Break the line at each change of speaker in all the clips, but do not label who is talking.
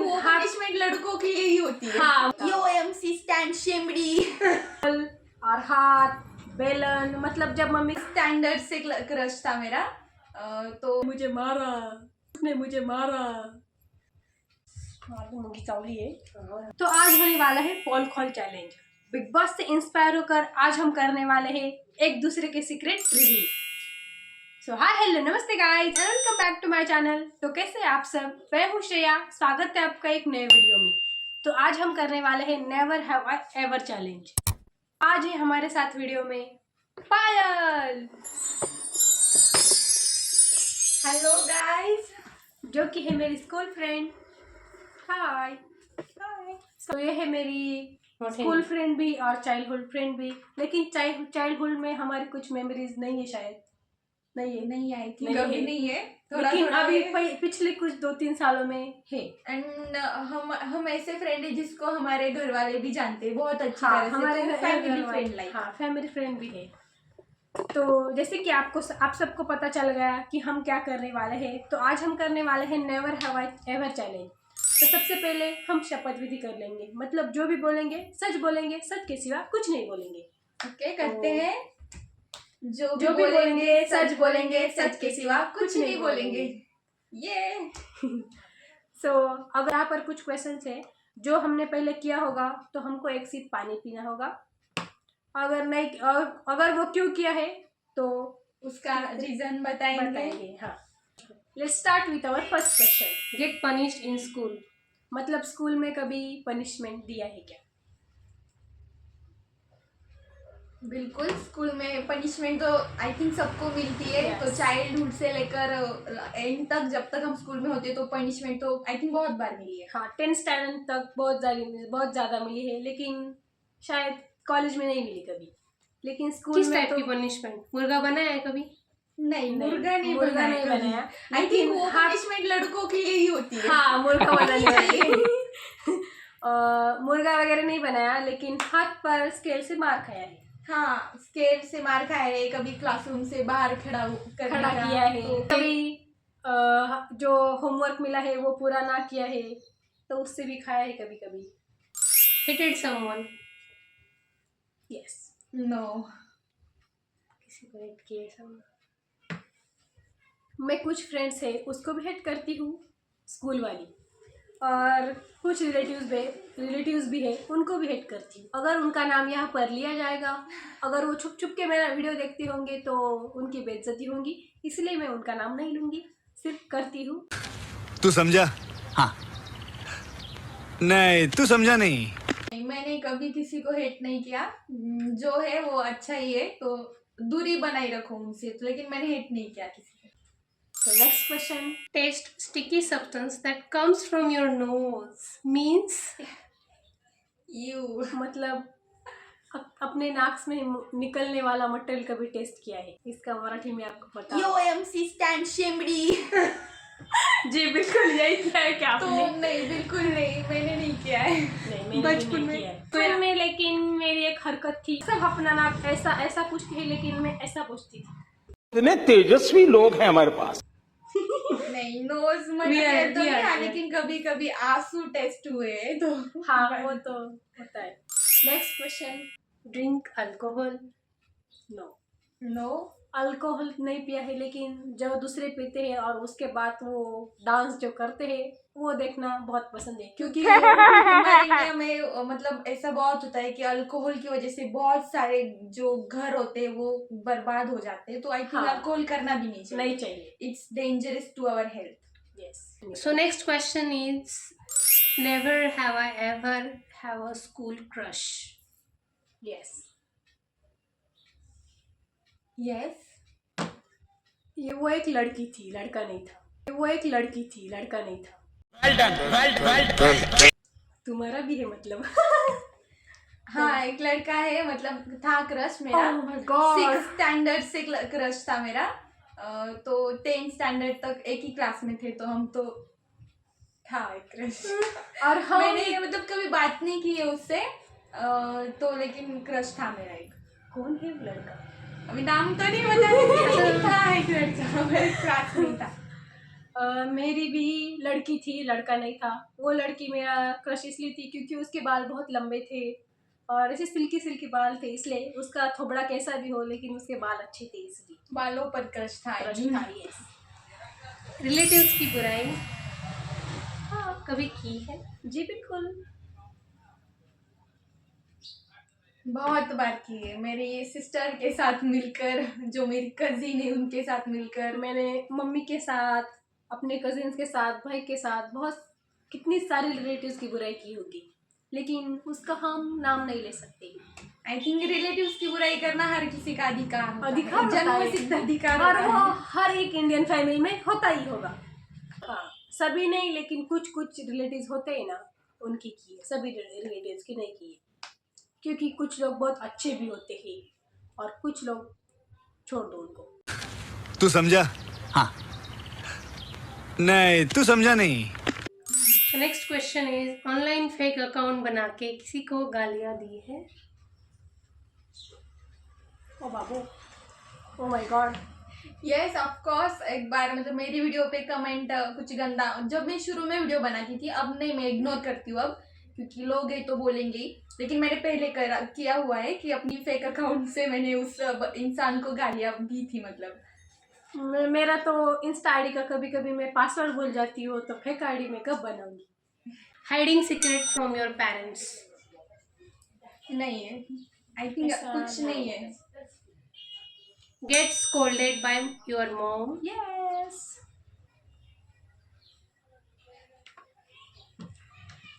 वो पनिशमेंट लड़कों के लिए ही होती है।
हाँ,
यो एमसी स्टैंड शेमड़ी
और हाथ बेलन, मतलब जब मम्मी
स्टैंडर्ड से क्रश था मेरा। तो
मुझे मारा, उसने मुझे मारा, मुंगी चावली है। तो आज होने वाला है पोल खोल चैलेंज। बिग बॉस से इंस्पायर होकर आज हम करने वाले हैं एक दूसरे के secret reveal. So hi hello नमस्ते guys and welcome back to my channel. तो कैसे आप सब, मैं हूँ श्रेया, स्वागत है आपका एक नए वीडियो में। तो आज हम करने वाले हैं never have I ever challenge. आज है हमारे साथ वीडियो में पायल,
हेलो गाइस,
जो कि है मेरी स्कूल फ्रेंड। हाय हाय। तो ये है मेरी स्कूल फ्रेंड भी और चाइल्डहुड फ्रेंड भी, लेकिन चाइल्डहुड में हमारी कुछ मेमोरीज नहीं है, शायद
नहीं आई थी,
नहीं
कभी
है।
नहीं है,
लेकिन अभी
है।
पिछले कुछ 2-3 सालों में है।
एंड हम ऐसे फ्रेंड है जिसको हमारे घर वाले भी जानते हैं बहुत अच्छी
हाँ,
तरह से।
हमारे
तो फैमिली
घर
फ्रेंड लाइक।
हाँ, फैमिली फ्रेंड भी है। तो जैसे कि आप सबको पता चल गया कि हम क्या करने वाले हैं, तो आज हम करने वाले हैं never have I ever challenge. तो सबसे पहले हम शपथ विधि कर लेंगे, मतलब जो भी बोलेंगे सच बोलेंगे, सच के सिवा कुछ नहीं बोलेंगे।
ओके, करते हैं। जो
भी
बोलेंगे सच बोलेंगे, सच के सिवा कुछ नहीं बोलेंगे। ये
सो अगर यहाँ पर कुछ क्वेश्चंस है जो हमने पहले किया होगा, तो हमको एक सिप पानी पीना होगा। अगर नहीं, अगर वो क्यों किया है तो
उसका रीजन बताएंगे।
हाँ, let's start with our first question.
Get punished in school,
मतलब स्कूल में कभी पनिशमेंट दिया है क्या?
बिल्कुल, स्कूल में पनिशमेंट तो आई थिंक सबको मिलती है।
Yes.
तो चाइल्डहुड से लेकर एंड तक, जब तक हम स्कूल में होते तो पनिशमेंट तो आई थिंक बहुत बार मिली है।
हाँ, 10th स्टैंडर्ड तक बहुत ज़्यादा मिली है, लेकिन शायद कॉलेज में नहीं मिली कभी। लेकिन स्कूल
किस
में
टाइप
तो
की पनिशमेंट? मुर्गा बनाया है कभी?
नहीं, मुर्गा नहीं बनाया। आई थिंक
लेकिन
वो पनिशमेंट लड़कों के लिए ही होती है।
हाँ, मुर्गा बनाने वाली मुर्गा वगैरह नहीं बनाया, लेकिन हाथ पर स्केल से मार खाया है।
हाँ, स्केल से मार खाया है, कभी क्लासरूम से बाहर खड़ा
किया है।
तो
कभी जो होमवर्क मिला है वो पूरा ना किया है, तो उससे भी खाया है कभी कभी।
Hated someone,
yes,
no.
किसी को हेट किया है सब। मैं कुछ फ्रेंड्स है उसको भी हेट करती हूँ, स्कूल वाली, और कुछ रिलेटिव्स भी है उनको भी हेट करती हूँ। अगर उनका नाम यहाँ पर लिया जाएगा, अगर वो छुप छुप के मेरा वीडियो देखते होंगे तो उनकी बेइज्जती होगी, इसलिए मैं उनका नाम नहीं लूँगी, सिर्फ करती हूँ।
तू समझा? हाँ। नहीं, तू समझा नहीं।
मैंने कभी किसी को हेट नहीं किया। जो है वो अच्छा ही है, तो दूरी बनाई रखो उनसे। तो लेकिन मैंने हेट नहीं किया किसी को।
So next question.
taste sticky substance that comes from your nose means
you
मतलब अपने नाक में निकलने वाला मटेरियल कभी टेस्ट किया है? इसका मराठी में आपको पता
यो एमसी स्टैंड शेमड़ी।
जी बिल्कुल यही किया है क्या
तो
आपने?
नहीं, बिल्कुल नहीं, मैंने नहीं किया है।
नहीं, मैंने
बचपन
नहीं
में
किया है। बचपन में लेकिन मेरी एक हरकत थी, सब अपना नाक ऐसा पूछती है, लेकिन मैं ऐसा पूछती थी।
इतने तेजस्वी लोग हैं हमारे पास।
नहीं, नोज
We
मटेरियल
are-
तो
we
नहीं
are-
है, लेकिन कभी कभी आंसू टेस्ट हुए हैं, तो
हाँ, वो तो होता है। Next question.
drink alcohol,
no,
no.
Alcohol नहीं पिया है, लेकिन जब दूसरे पीते हैं और उसके बाद वो डांस जो करते हैं वो देखना बहुत पसंद है, क्योंकि
हमारे इंडिया में मतलब ऐसा बहुत होता है कि अल्कोहल की वजह से बहुत सारे जो घर होते हैं वो बर्बाद हो जाते हैं। तो आई थिंक
हाँ।
अल्कोहल करना भी नहीं चाहिए।
नहीं चाहिए।
It's dangerous to our health.
Yes.
so next question is never have I ever have a school crush.
Yes,
yes.
ये वो एक लड़की थी, लड़का नहीं था। तुम्हारा भी है मतलब?
हाँ, एक लड़का है, मतलब था क्रश मेरा।
Oh my God.
6th standard से क्रश था मेरा। तो 10th स्टैंडर्ड तक एक ही क्लास में थे, तो हम तो था एक क्रश।
और हम
मैंने मतलब कभी बात नहीं की है उससे, तो लेकिन क्रश था मेरा एक।
कौन है वो लड़का?
अभी नाम तो नहीं बता सकती, लेकिन था एक लड़का, मेरे क्लास में था।
मेरी भी लड़की थी, लड़का नहीं था। वो लड़की मेरा क्रश इसलिए थी क्योंकि उसके बाल बहुत लंबे थे और ऐसे सिल्की सिल्की बाल थे, इसलिए उसका थोबड़ा कैसा भी हो लेकिन उसके बाल अच्छे थे, इसलिए
बालों पर क्रश था।
क्रश था। यस।
रिलेटिव्स की बुराई हाँ कभी की है?
जी बिल्कुल।
बहुत बार की है, मेरी सिस्टर के साथ मिलकर, जो मेरी कजिन है उनके साथ मिलकर।
मैंने मम्मी के साथ, अपने कजिन्स के साथ, भाई के साथ, बहुत कितनी सारी रिलेटिव्स की बुराई की होगी, लेकिन उसका हम नाम नहीं ले सकते।
आई थिंक रिलेटिव्स की बुराई करना हर किसी का अधिकार होता है।
अधिकार होता है।
जन्म सिद्ध अधिकार
और
होता
वो
है।
हर एक इंडियन फैमिली में होता ही होगा। हाँ, सभी नहीं, लेकिन कुछ कुछ रिलेटिव्स होते हैं ना, उनकी की है, सभी रिलेटिव्स की नहीं की है, क्योंकि कुछ लोग बहुत अच्छे भी होते हैं और कुछ लोग छोड़ दो उनको।
तू समझा? हाँ। नहीं, तू समझा नहीं।
So next question is online fake account बना के किसी को गालियाँ दी है?
ओ बाबू, oh my god.
Yes of course. एक बार मतलब मेरी वीडियो पे कमेंट कुछ गंदा, जब मैं शुरू में वीडियो बनाती थी, अब नहीं, मैं इग्नोर करती हूँ अब, क्योंकि लोग हैं तो बोलेंगे ही। लेकिन मैंने पहले किया हुआ है कि अपनी फेक अकाउंट से मैंने उस इंसान को गालियाँ दी थी। मतलब
मेरा तो इंस्टा आईडी का कभी कभी मैं पासवर्ड भूल जाती हूँ, तो फेक आईडी में कब बनाऊंगी।
Hiding secret from your parents
नहीं है, आई थिंक
ऐसा
कुछ नहीं है।
Get scolded by your mom
yes,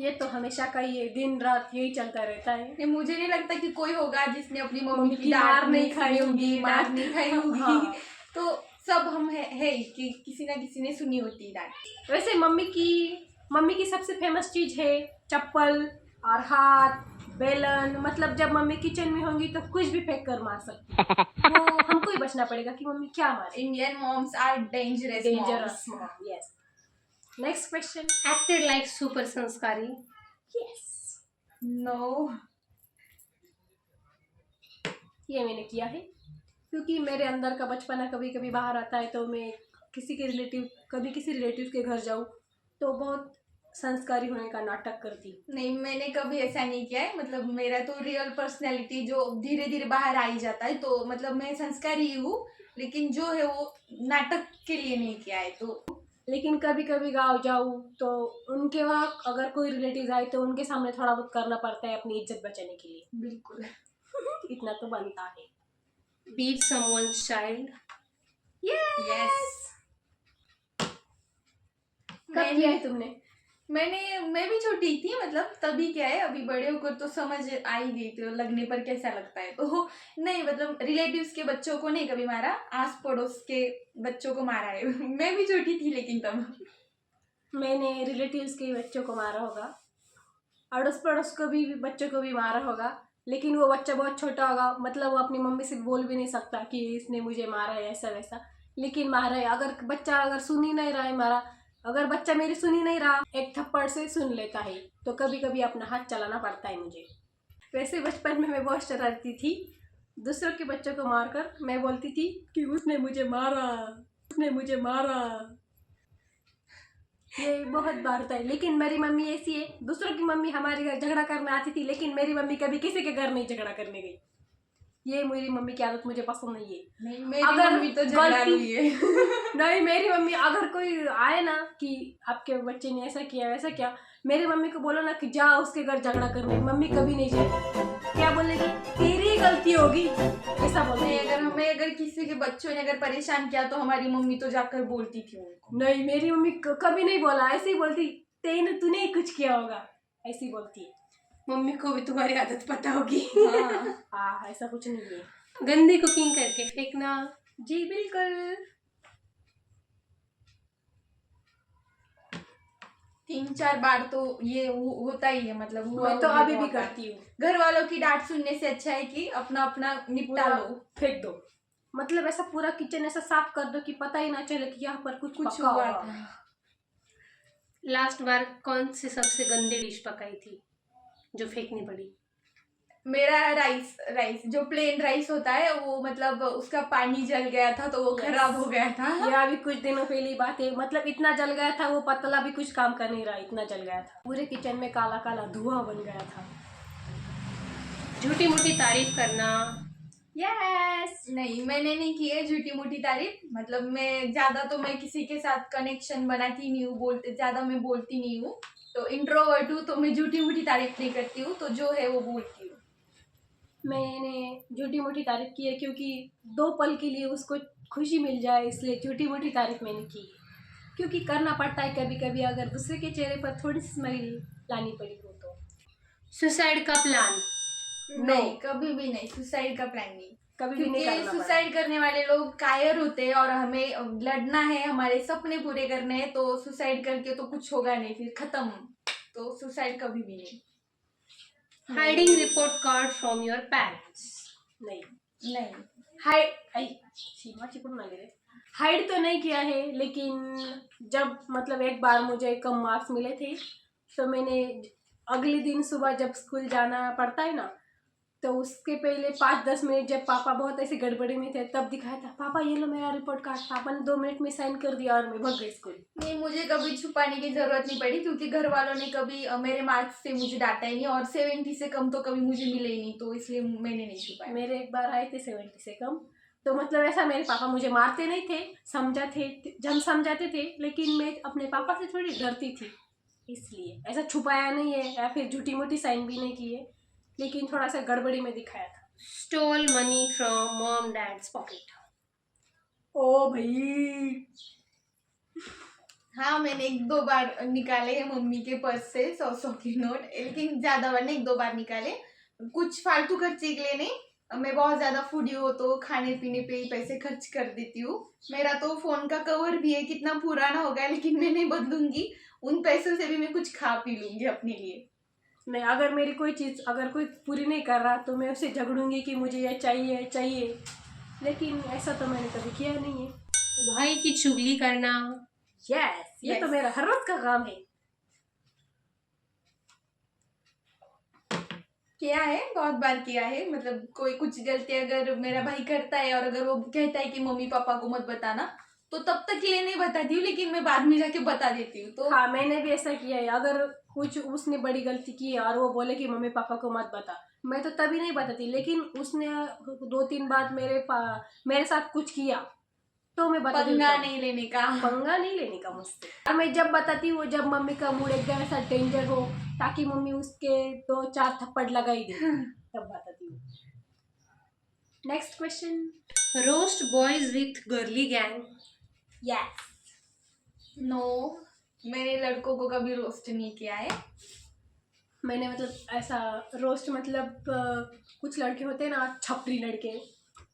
ये तो हमेशा का ही है, दिन रात यही चलता रहता है।
नहीं, मुझे नहीं लगता कि कोई होगा जिसने अपनी मम्मी
मम्मी
की
की
डांट
मार
नहीं
नहीं
खाई
खाई
होगी,
होगी,
मार नहीं खाई होगी।
हाँ।
तो सब हम है ही कि किसी ना किसी ने सुनी होती है डांट।
वैसे मम्मी की सबसे फेमस चीज है चप्पल और हाथ, बेलन। मतलब जब मम्मी किचन में होंगी तो कुछ भी फेंक कर मार सकती है। वो हमको ही बचना पड़ेगा कि मम्मी क्या मारे।
Indian moms are dangerous
dangerous mom. Yes. Next question.
Acted like super sanskari
yes,
no.
ये मैंने किया है क्योंकि मेरे अंदर का बचपना कभी कभी बाहर आता है, तो मैं कभी किसी रिलेटिव के घर जाऊँ तो बहुत संस्कारी होने का नाटक करती हूँ।
नहीं, मैंने कभी ऐसा नहीं किया है। मतलब मेरा तो रियल पर्सनैलिटी जो धीरे धीरे बाहर आ ही जाता है, तो मतलब मैं संस्कारी हूँ, लेकिन जो है वो नाटक के लिए नहीं किया है। तो
लेकिन कभी कभी गाँव जाऊँ तो उनके वहाँ अगर कोई रिलेटिव आए तो उनके सामने थोड़ा बहुत करना पड़ता है अपनी इज्जत बचाने के लिए।
बिल्कुल।
इतना तो बनता है।
Beat someone's child
yes.
कब किया है तुमने?
मैं भी छोटी थी, मतलब तभी क्या है, अभी बड़े होकर तो समझ आ ही गई थी लगने पर कैसा लगता है। तो नहीं, मतलब रिलेटिव्स के बच्चों को नहीं कभी मारा, आस पड़ोस के बच्चों को मारा है। मैं भी छोटी थी लेकिन तब।
मैंने रिलेटिव्स के बच्चों को मारा होगा, अड़ोस पड़ोस को भी बच्चों को भी मारा होगा, लेकिन वो बच्चा बहुत छोटा होगा, मतलब वो अपनी मम्मी से बोल भी नहीं सकता कि इसने मुझे मारा है ऐसा वैसा, लेकिन मारा है। अगर सुन ही नहीं रहा है मारा, अगर बच्चा मेरी सुन ही नहीं रहा, एक थप्पड़ से सुन लेता है, तो कभी कभी अपना हाथ चलाना पड़ता है मुझे। वैसे बचपन में मैं बहुत शरारती थी, दूसरों के बच्चों को मारकर मैं बोलती थी कि उसने मुझे मारा। ये बहुत बार होता है, लेकिन मेरी मम्मी ऐसी है, दूसरों की मम्मी हमारे घर झगड़ा करने आती थी, लेकिन मेरी मम्मी कभी किसी के घर नहीं झगड़ा करने गई। ये मेरी मम्मी की आदत मुझे पसंद नहीं है।
नहीं, मेरी मम्मी तो झगड़ालू ही है।
नहीं, मेरी मम्मी अगर कोई आए ना कि आपके बच्चे ने ऐसा किया वैसा किया, मेरी मम्मी को बोलो ना कि जा उसके घर झगड़ा करने, मम्मी कभी नहीं जाएगी। क्या बोलेगी? तेरी गलती होगी, ऐसा बोलेगी।
मैं अगर किसी के बच्चों ने अगर परेशान किया तो हमारी मम्मी तो जाकर बोलती थी उनको।
नहीं, मेरी मम्मी कभी नहीं बोला, ऐसे ही बोलती तूने ही कुछ किया होगा, ऐसी बोलती है।
मम्मी को भी तुम्हारी आदत पता होगी।
हाँ, ऐसा कुछ नहीं है।
गंदी कुकिंग करके फेंकना
जी बिल्कुल।
3-4 बार तो ये होता ही है, मतलब हुआ
मैं तो
होगी
अभी भी
बहुत बार।
करती हूँ।
घर वालों की डांट सुनने से अच्छा है कि अपना निपटा
पूरा
लो,
फेंक दो। मतलब ऐसा पूरा किचन ऐसा साफ कर दो कि पता ही ना चले कि यहाँ पर कुछ पका
हुआ
हुआ।
था।
लास्ट बार कौन सी सबसे गंदी डिश पकाई थी जो फेंकनी पड़ी?
मेरा राइस जो प्लेन राइस होता है वो मतलब उसका पानी जल गया था तो वो खराब हो गया था।
ये अभी कुछ दिनों पहले की बात है, मतलब इतना जल गया था वो पतला भी कुछ काम कर नहीं रहा, इतना जल गया था, पूरे किचन में काला काला धुआं बन गया था।
झूठी मूठी तारीफ करना।
यस।
नहीं, मैंने नहीं की है झूठी मूठी तारीफ। मतलब मैं किसी के साथ कनेक्शन बनाती नहीं हूँ, ज्यादा मैं बोलती नहीं हूँ, तो इंट्रोवर्ट हूँ, तो मैं झूठी मूठी तारीफ नहीं करती हूँ, तो जो है वो बोलती हूँ।
मैंने झूठी मोटी तारीफ की है क्योंकि 2 पल के लिए उसको खुशी मिल जाए, इसलिए झूठी मोटी तारीफ मैंने की है। क्योंकि करना पड़ता है कभी कभी, अगर दूसरे के चेहरे पर थोड़ी सी स्माइल लानी पड़ी हो तो।
सुसाइड का प्लान।
नहीं, कभी भी नहीं, सुसाइड का प्लान नहीं।
कभी भी नहीं
क्योंकि
करना
सुसाइड करने वाले लोग कायर होते हैं और हमें लड़ना है, हमारे सपने पूरे करने हैं, तो सुसाइड करके तो कुछ होगा नहीं, फिर खत्म। तो सुसाइड कभी भी नहीं।
Hiding report card from your parents.
नहीं।
नहीं,
हाइड तो नहीं किया है, लेकिन जब मतलब एक बार मुझे कम मार्क्स मिले थे तो मैंने अगले दिन सुबह जब स्कूल जाना पड़ता है ना, तो उसके पहले 5-10 मिनट जब पापा बहुत ऐसे गड़बड़ी में थे तब दिखाया था, पापा ये लो मेरा रिपोर्ट कार्ड। पापा ने 2 मिनट में साइन कर दिया और मैं भाग गई स्कूल।
नहीं, मुझे कभी छुपाने की जरूरत नहीं पड़ी, क्योंकि घर वालों ने कभी मेरे मार्क्स से मुझे डांटा ही नहीं, और 70 से कम तो कभी मुझे मिले ही नहीं, तो इसलिए मैंने नहीं छुपाया।
मेरे एक बार आए थे 70 से कम, तो मतलब ऐसा मेरे पापा मुझे मारते नहीं थे, समझाते थे, लेकिन मैं अपने पापा से थोड़ी डरती थी, इसलिए ऐसा छुपाया नहीं है या फिर झूठी मोटी साइन भी नहीं की है, लेकिन थोड़ा सा गड़बड़ी में दिखाया था।
Stole money from mom dad's pocket.
ओ भाई,
हाँ, मैंने 1-2 बार निकाले हैं मम्मी के पर्स से 100 के नोट, लेकिन ज्यादा बार नहीं, 1-2 बार निकाले। कुछ फालतू खर्चे के लिए नहीं। मैं बहुत ज्यादा फूडी हूँ तो खाने पीने पे ही पैसे खर्च कर देती हूँ। मेरा तो फोन का कवर भी है, कितना पुराना हो गया, लेकिन मैं नहीं बदलूंगी। उन पैसों से भी मैं कुछ खा पी लूंगी अपने लिए।
नहीं, अगर मेरी कोई चीज़ अगर कोई पूरी नहीं कर रहा तो मैं उससे झगड़ूंगी कि मुझे ये चाहिए, लेकिन ऐसा तो मैंने कभी किया नहीं है।
भाई की चुगली करना।
यस, ये
Yes.
तो मेरा हर रोज का काम है।
किया है, बहुत बार किया है। मतलब कोई कुछ गलती अगर मेरा भाई करता है और अगर वो कहता है कि मम्मी पापा को मत बताना, तो तब तक के लिए नहीं बताती हूँ, लेकिन मैं बाद में जाके बता देती हूँ। तो
हाँ, मैंने भी ऐसा किया है। अगर कुछ उसने बड़ी गलती की है और वो बोले कि मम्मी पापा को मत बता, मैं तो तभी नहीं बताती, लेकिन उसने 2-3 बार मेरे साथ कुछ किया तो मैं बता देती
पंगा
हूँ।
नहीं लेने का।
पंगा नहीं लेने का मुझसे। और मैं जब बताती हूँ जब मम्मी का मूड एकदम ऐसा डेंजर हो, ताकि मम्मी उसके 2-4 थप्पड़ लगा ही दे, तब बताती हूँ। Next question.
Roast boys with girly gang.
Yes.
No, मैंने लड़कों को कभी रोस्ट नहीं किया है।
मैंने मतलब ऐसा रोस्ट, मतलब कुछ लड़के होते हैं ना छपरी लड़के,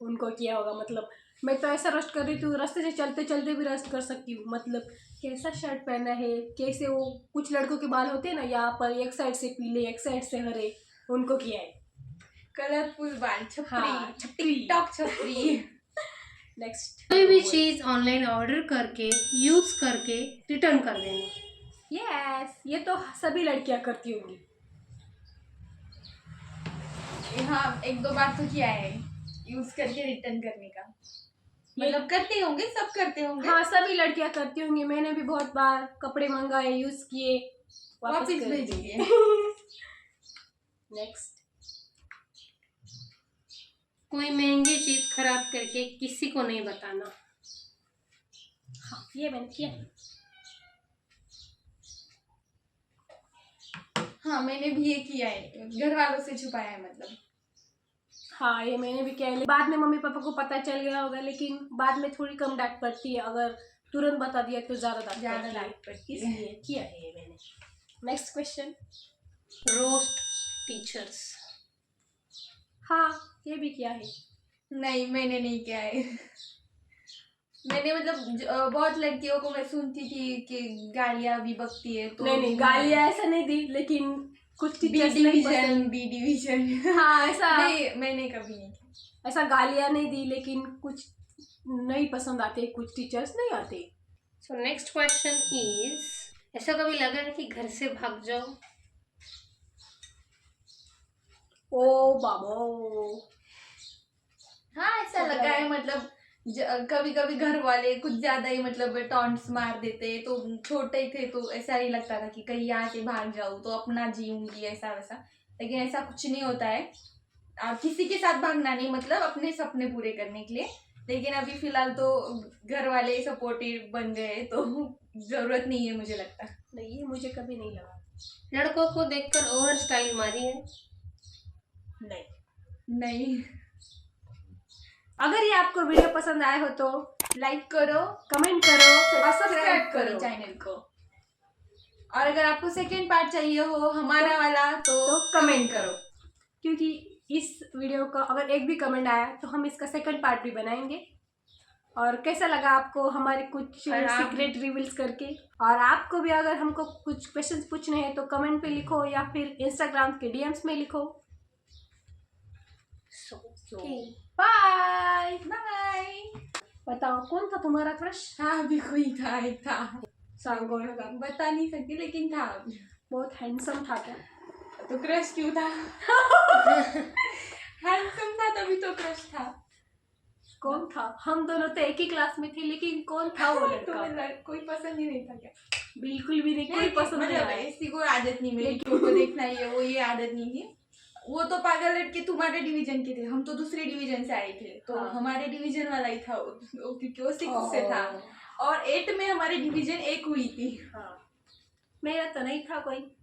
उनको किया होगा। मतलब मैं तो ऐसा रोस्ट कर रही थी, रास्ते से चलते चलते भी रोस्ट कर सकती हूँ। मतलब कैसा शर्ट पहना है, कैसे वो कुछ लड़कों के बाल होते हैं ना यहाँ पर एक साइड से पीले एक साइड से हरे, उनको किया है।
कलरफुल बाल, छपरी।
हाँ, छपरी।
टिकटॉक छपरी।
नेक्स्ट।
कोई भी चीज ऑनलाइन ऑर्डर करके यूज करके रिटर्न कर देना।
यस, ये तो सभी लड़कियां करती होंगी।
हाँ, 1-2 बार तो किया है, यूज करके रिटर्न करने का। मतलब करते होंगे, सब करते होंगे।
हाँ, सभी लड़कियां करती होंगी। मैंने भी बहुत बार कपड़े मंगाए, यूज किए, वापस
वापस
कर
भेज
दिए।
दिए।
नेक्स्ट।
कोई महंगी चीज खराब करके किसी को नहीं बताना।
हाँ, ये मैंने किया है।
हाँ, मैंने भी ये किया है, घर वालों से छुपाया है मतलब।
हाँ, ये मैंने भी किया है। बाद में मम्मी पापा को पता चल गया होगा, लेकिन बाद में थोड़ी कम डांट पड़ती है। अगर तुरंत बता दिया तो ज्यादा डांट पड़ती है, इसलिए किया है ये मैंने। Next question.
Roast teachers.
हाँ, ये भी किया है।
नहीं, मैंने नहीं किया है। मैंने मतलब बहुत लड़कियों को मैं सुनती थी कि गालियां भी बकती है, तो
नहीं, गालियाँ ऐसा नहीं दी, लेकिन कुछ
बी
टीचर्स नहीं
डिवीजन,
पसंद।
B division.
हाँ, ऐसा
नहीं, मैंने कभी नहीं किया।
ऐसा गालियाँ नहीं दी, लेकिन कुछ नहीं पसंद आते, कुछ टीचर्स नहीं आते।
सो नेक्स्ट क्वेश्चन इज, ऐसा कभी लगा है कि घर से भाग जाओ?
ओ बाबो।
हाँ ऐसा लगा है, मतलब कभी कभी घर वाले कुछ ज्यादा ही मतलब टॉन्ट्स मार देते, तो छोटे थे तो ऐसा ही लगता था कि कहीं यहाँ से भाग जाऊँ तो अपना जीऊंगी ऐसा वैसा, लेकिन ऐसा कुछ नहीं होता है। और किसी के साथ भागना नहीं, मतलब अपने सपने पूरे करने के लिए। लेकिन अभी फिलहाल तो घर वाले सपोर्टिव बन गए तो जरूरत नहीं है मुझे लगता।
नहीं, ये मुझे कभी नहीं लगा।
लड़कों को देखकर ओवर स्टाइल मारी है।
नहीं,
अगर ये आपको वीडियो पसंद आए हो तो
लाइक करो,
कमेंट करो और
सब्सक्राइब करो चैनल को। और अगर आपको सेकंड पार्ट चाहिए हो हमारा वाला तो कमेंट करो,
क्योंकि इस वीडियो का अगर एक भी कमेंट आया तो हम इसका सेकंड पार्ट भी बनाएंगे। और कैसा लगा आपको हमारे कुछ
और आप-
सीक्रेट रिवील्स करके? और आपको भी अगर हमको कुछ क्वेश्चंस पूछने हैं तो कमेंट पे लिखो या फिर इंस्टाग्राम के डीएम्स में लिखो। Bye
bye.
बताओ कौन था तुम्हारा क्रश?
हाँ अभी कोई था, एक था,
सांगोर का।
बता नहीं सकती लेकिन था।
बहुत हैंडसम था क्या?
तो क्रश क्यों था? हैंडसम था तभी तो क्रश था।
कौन था? हम दोनों तो एक ही क्लास में थे, लेकिन कौन था वो लड़का?
तुम्हें कोई पसंद ही नहीं था क्या?
बिल्कुल भी नहीं, कोई पसंद नहीं
मतलब
आया।
ऐसी कोई आदत नहीं मेरी कि उनको देखना ही है, वो ये आदत नहीं थी। वो तो पागल लड़के तुम्हारे डिवीजन के थे, हम तो दूसरे डिवीजन से आए थे, तो
हाँ।
हमारे डिवीजन वाला ही था वो, क्योंकि वो 6 से था और 8 में हमारी डिवीजन 1 हुई थी।
हाँ, मेरा तो नहीं था कोई।